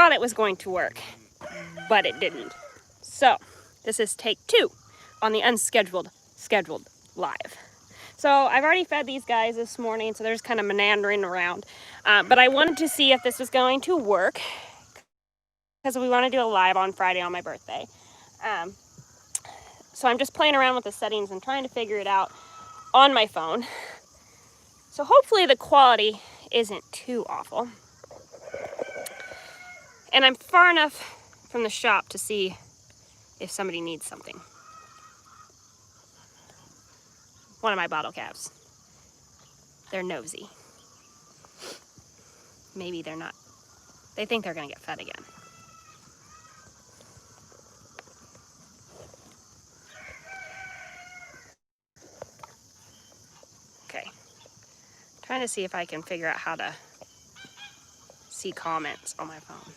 thought it was going to work, but it didn't. So this is take 2 on the scheduled live. So I've already fed these guys this morning, so they're just kind of meandering around. But I wanted to see if this was going to work, because we want to do a live on Friday on my birthday. So I'm just playing around with the settings and trying to figure it out on my phone. So hopefully the quality isn't too awful. And I'm far enough from the shop to see if somebody needs something. One of my bottle calves. They're nosy. Maybe they're not. They think they're gonna get fed again. Okay. Trying to see if I can figure out how to see comments on my phone.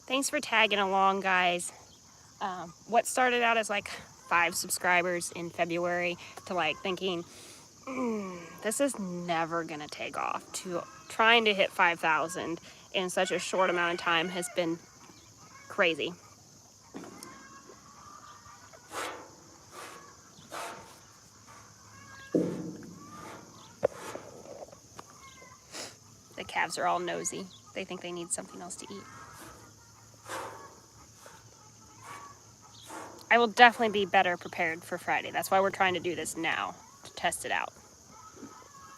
Thanks for tagging along, guys. What started out as like 5 subscribers in February to like thinking, this is never gonna take off, to trying to hit 5,000 in such a short amount of time has been crazy. The calves are all nosy. They think they need something else to eat. I will definitely be better prepared for Friday. That's why we're trying to do this now, to test it out.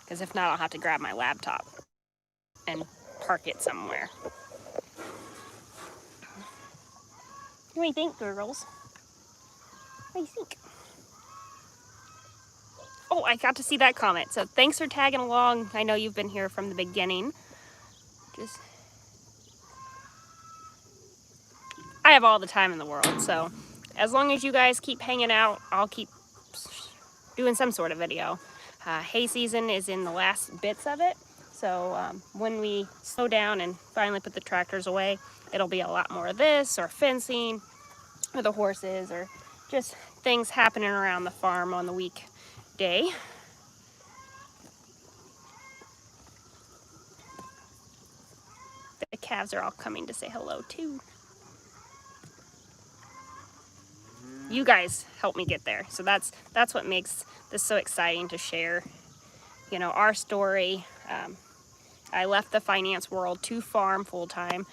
Because if not, I'll have to grab my laptop and park it somewhere. What do you think, girls? What do you think? Oh, I got to see that comment. So thanks for tagging along. I know you've been here from the beginning. I have all the time in the world, so as long as you guys keep hanging out, I'll keep doing some sort of video. Hay season is in the last bits of it, so when we slow down and finally put the tractors away, it'll be a lot more of this, or fencing, or the horses, or just things happening around the farm on the weekday. The calves are all coming to say hello too. You guys help me get there, so that's what makes this so exciting to share, you know, our story. I left the finance world to farm full-time.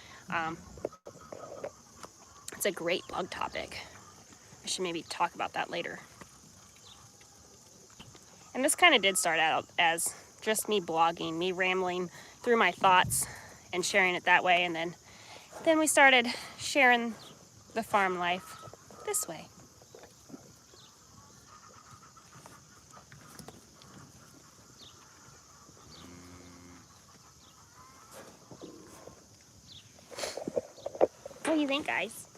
It's a great blog topic. I should maybe talk about that later. And this kind of did start out as just me blogging, me rambling through my thoughts and sharing it that way, and then we started sharing the farm life this way. What do you think, guys?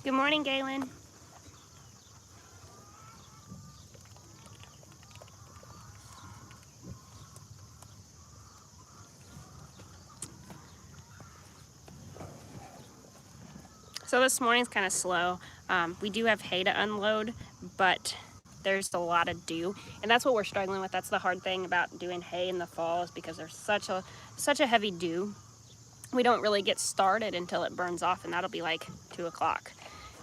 Good morning, Galen. So this morning's kind of slow. We do have hay to unload, but there's a lot of dew, and that's what we're struggling with. That's the hard thing about doing hay in the fall, is because there's such a heavy dew. We don't really get started until it burns off, and that'll be like 2 o'clock.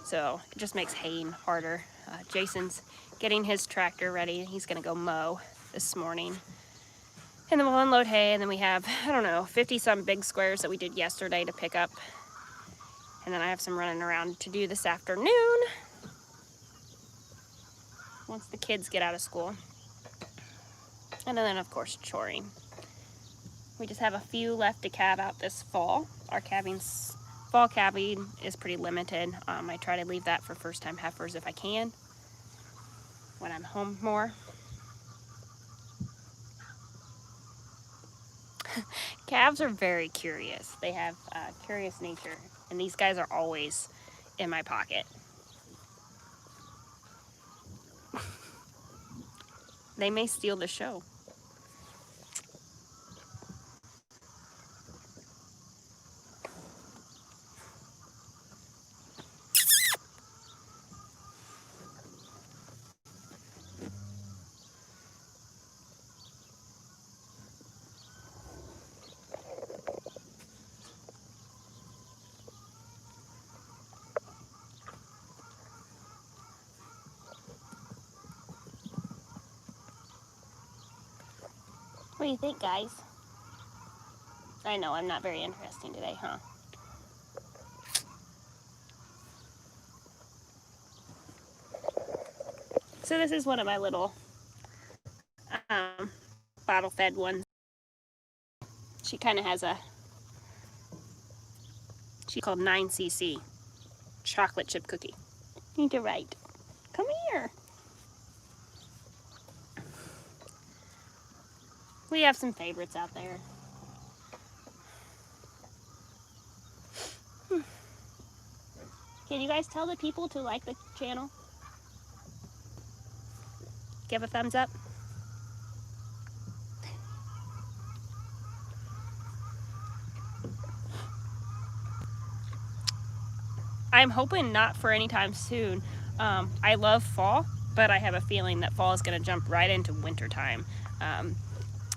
So it just makes haying harder. Jason's getting his tractor ready. He's gonna go mow this morning. And then we'll unload hay, and then we have, I don't know, 50 some big squares that we did yesterday to pick up. And then I have some running around to do this afternoon, once the kids get out of school. And then of course choring. We just have a few left to calve out this fall. Our fall calving is pretty limited. I try to leave that for first time heifers if I can, when I'm home more. Calves are very curious. They have curious nature, and these guys are always in my pocket. They may steal the show. What do you think, guys? I know I'm not very interesting today, huh? So this is one of my little bottle fed ones. She kind of has she's called 9cc chocolate chip cookie. You're right. Come here. We have some favorites out there. Can you guys tell the people to like the channel? Give a thumbs up. I'm hoping not for any time soon. I love fall, but I have a feeling that fall is going to jump right into winter time.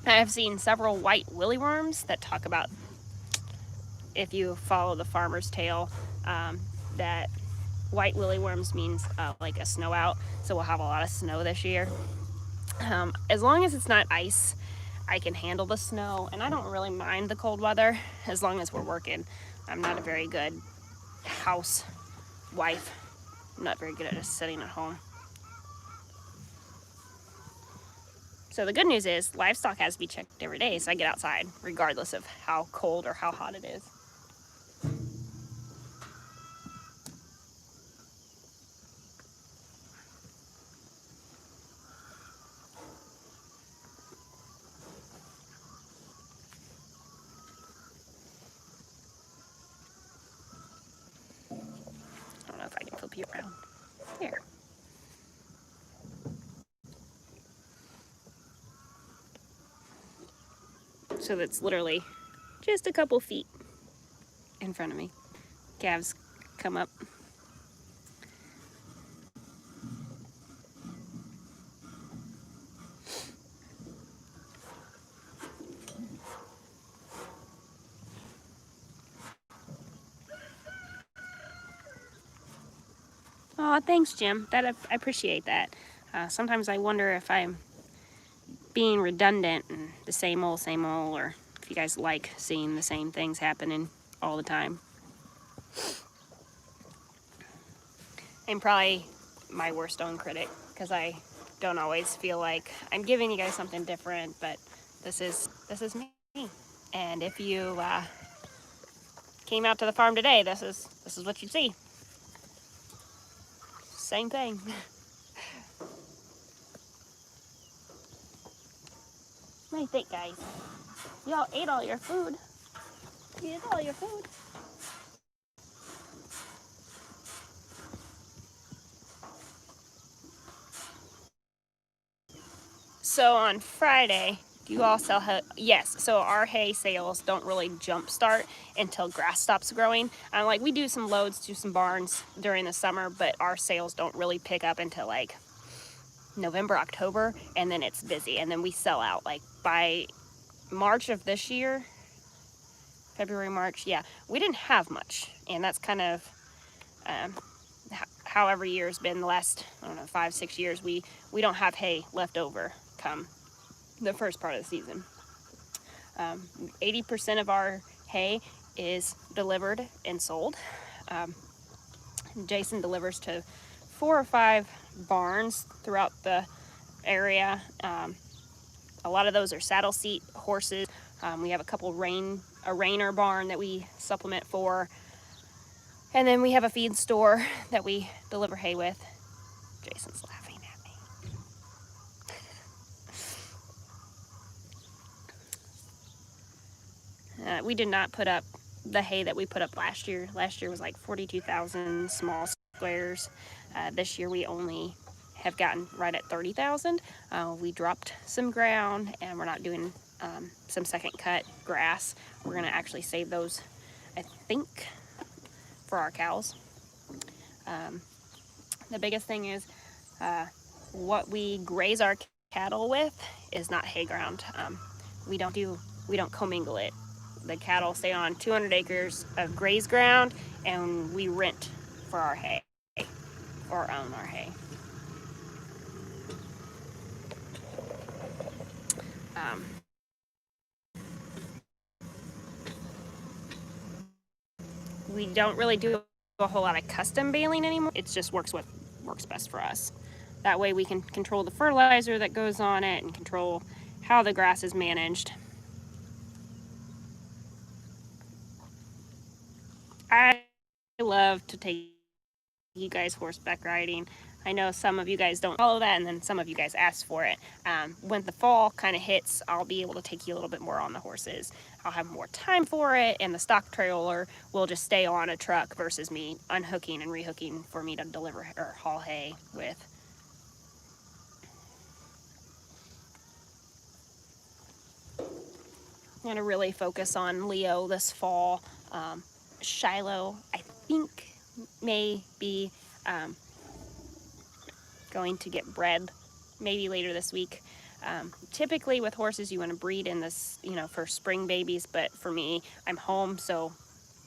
I have seen several white willyworms that talk about, if you follow the farmer's tale, that white willyworms means like a snow out, so we'll have a lot of snow this year. As long as it's not ice, I can handle the snow, and I don't really mind the cold weather as long as we're working. I'm not a very good housewife. I'm not very good at just sitting at home. So the good news is livestock has to be checked every day, so I get outside regardless of how cold or how hot it is. I don't know if I can flip you around. There. So that's literally just a couple feet in front of me. Calves come up. Oh, thanks, Jim. I appreciate that. Sometimes I wonder if I'm being redundant and the same old, or if you guys like seeing the same things happening all the time. I'm probably my worst own critic because I don't always feel like I'm giving you guys something different, but this is me. And if you came out to the farm today, this is what you'd see. Same thing. What do you think, guys? Y'all ate all your food. You ate all your food. So on Friday, do you all sell hay? Yes. So our hay sales don't really jump start until grass stops growing. Like we do some loads to some barns during the summer, but our sales don't really pick up until like November, October, and then it's busy, and then we sell out. Like by March of this year, February, March, yeah, we didn't have much, and that's kind of how every year's been the last, I don't know, 5-6 years. We don't have hay left over come the first part of the season. 80% of our hay is delivered and sold. Jason delivers to 4 or 5 barns throughout the area. A lot of those are saddle seat horses. We have a couple a reiner barn that we supplement for. And then we have a feed store that we deliver hay with. Jason's laughing at me. We did not put up the hay that we put up last year. Last year was like 42,000 small squares. This year we only have gotten right at 30,000. We dropped some ground, and we're not doing some second cut grass. We're gonna actually save those, I think, for our cows. The biggest thing is what we graze our cattle with is not hay ground. We don't commingle it. The cattle stay on 200 acres of graze ground, and we rent for our hay, or own our hay. We don't really do a whole lot of custom baling anymore. It just works what works best for us. That way we can control the fertilizer that goes on it and control how the grass is managed. I love to take you guys horseback riding. I know some of you guys don't follow that, and then some of you guys ask for it. When the fall kind of hits, I'll be able to take you a little bit more on the horses. I'll have more time for it, and the stock trailer will just stay on a truck versus me unhooking and rehooking for me to deliver or haul hay with. I'm going to really focus on Leo this fall. Shiloh, I think, may be going to get bred maybe later this week. Typically with horses you want to breed in this, you know, for spring babies, but for me, I'm home, so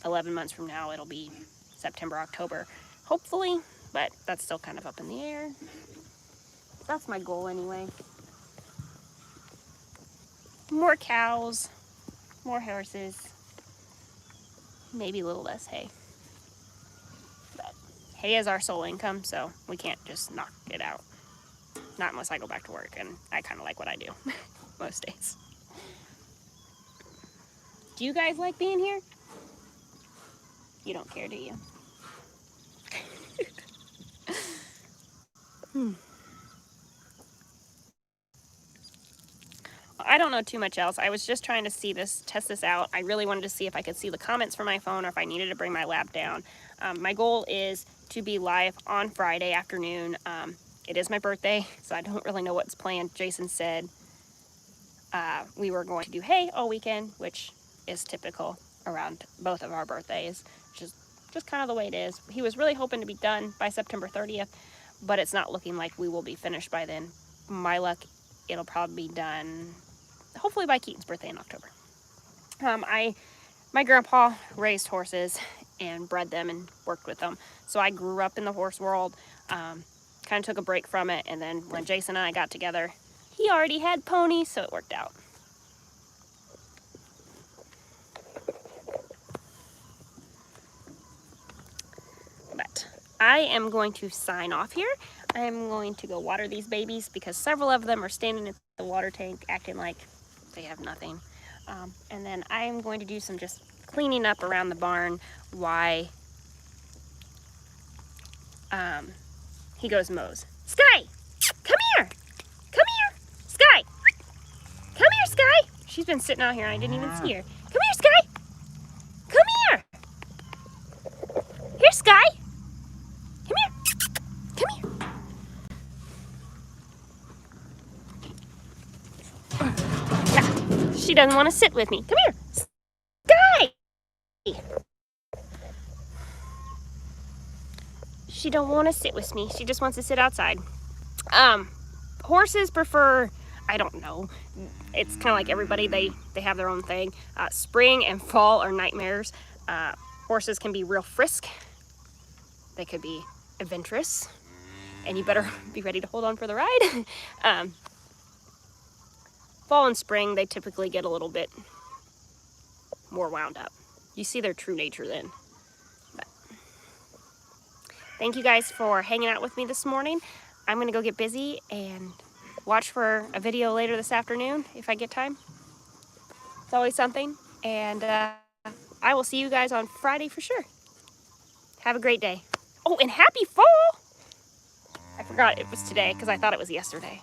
11 months from now it'll be September, October, hopefully, but that's still kind of up in the air. That's my goal anyway. More cows, more horses, maybe a little less hay. But hay is our sole income, so we can't just knock it out. Not unless I go back to work, and I kind of like what I do most days. Do you guys like being here? You don't care, do you? I don't know too much else. I was just trying to test this out. I really wanted to see if I could see the comments from my phone or if I needed to bring my lab down. My goal is to be live on Friday afternoon. It is my birthday, so I don't really know what's planned. Jason said we were going to do hay all weekend, which is typical around both of our birthdays, which is just kind of the way it is. He was really hoping to be done by September 30th, but it's not looking like we will be finished by then. My luck, it'll probably be done hopefully by Keaton's birthday in October. My grandpa raised horses and bred them and worked with them, so I grew up in the horse world. Kind of took a break from it, and then when Jason and I got together, he already had ponies, so it worked out. But I am going to sign off here. I am going to go water these babies because several of them are standing at the water tank acting like they have nothing. And then I'm going to do some just cleaning up around the barn while he goes mows. Sky, come here. Come here, Sky. Come here, Sky. She's been sitting out here and I didn't even see her. Come here, Sky. Come here. Here, Sky. Come here. Come here. Yeah, she doesn't want to sit with me. Come here, Sky. She don't want to sit with me. She just wants to sit outside. Horses prefer, I don't know, it's kind of like everybody, they have their own thing. Spring and fall are nightmares. Horses can be real frisk. They could be adventurous, and you better be ready to hold on for the ride. Fall and spring, they typically get a little bit more wound up. You see their true nature then. But thank you guys for hanging out with me this morning. I'm gonna go get busy and watch for a video later this afternoon if I get time. It's always something. And I will see you guys on Friday for sure. Have a great day. Oh, and happy fall! I forgot it was today because I thought it was yesterday.